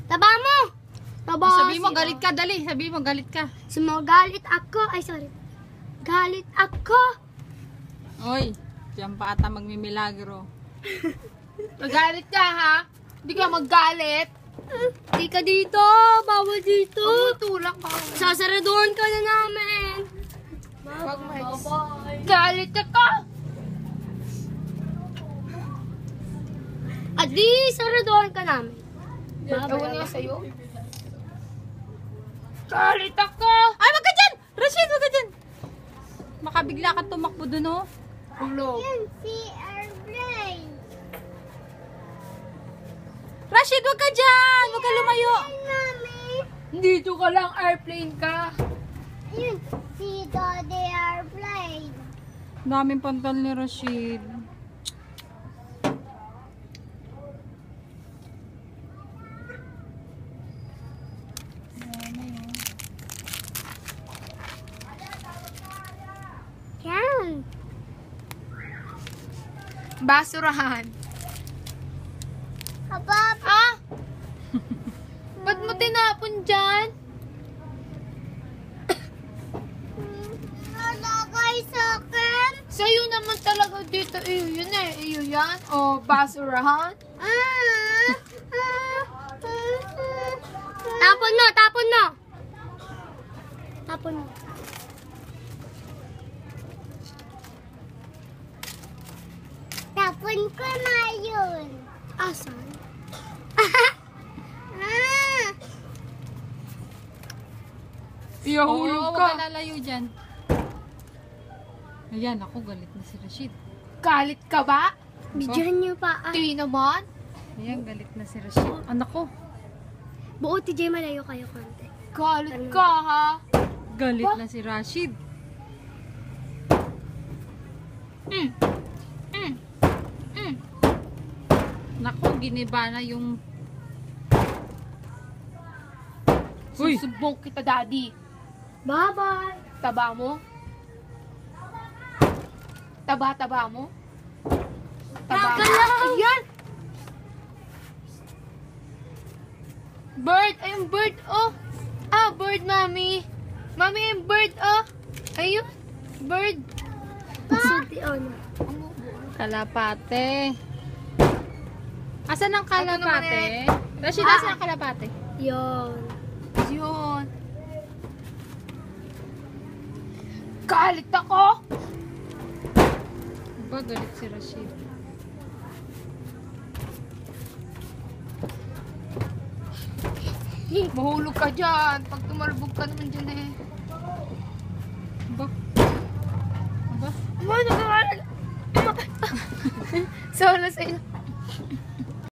Taba mo! Taba Sabi mo, galit ka, dali. Sabi mo, galit ka. Galit ako. Ay, sorry. Galit ako. Oy, diyan pa ata magmimilagro. Magalit ka, ha? Hindi ka maggalit. Di ka dito. Bawal dito. Tulak pa. Sasaraduhan ka na namin. Wag may Bye-bye. galit ako. At di, saraduhan ka namin. Ewan nga sa'yo. Galit ako. Ay, wag ka dyan! Rashid, wag ka dyan! Makabigla ka tumakbo dun, oh. Ulo. Si airplane. Rashid, wag ka dyan! Wag ka lumayo! Mami. Dito ka lang, airplane ka. Yun, si Daddy airplane. Daming pantal ni Rashid. Yan. Basurahan. Habab. Ah? Ba't mo tinapon dyan? Nalagay sa akin. Sa'yo naman talaga dito. Iyo yun eh. Iyo yan. O, basurahan. Tapon mo, tapon mo. Tapon mo. Tapon ko na yun. Asan? Iyahulog Oo, ka. wag ka lalayo dyan. Ayan, ako galit na si Rashid. Galit ka ba? Bidyan niyo pa. Di naman. Ayan, galit na si Rashid. Anak ko. Buo, TJ, malayo kayo konti. Galit ka, ha? Galit na si Rashid. Naku, giniba na yung... Uy! Susubong kita, daddy. Bye-bye. Taba mo? Taba mo? Taba mo? Ayan! Bird! Ayun, bird, oh! Ah, bird, mami. Mami, yung bird, oh! Ayun, bird. Sulti, ano? Kalapate. Asan ang Ano naman kalapate? Rashid, asan ang kalapate? Yun. Yun. Galit ako! Ba, galit si Rashid. Mahulog ka dyan. Pag tumalbog ka naman dyan eh. Ba? Ba? Ano nagawa? Solo sa'yo.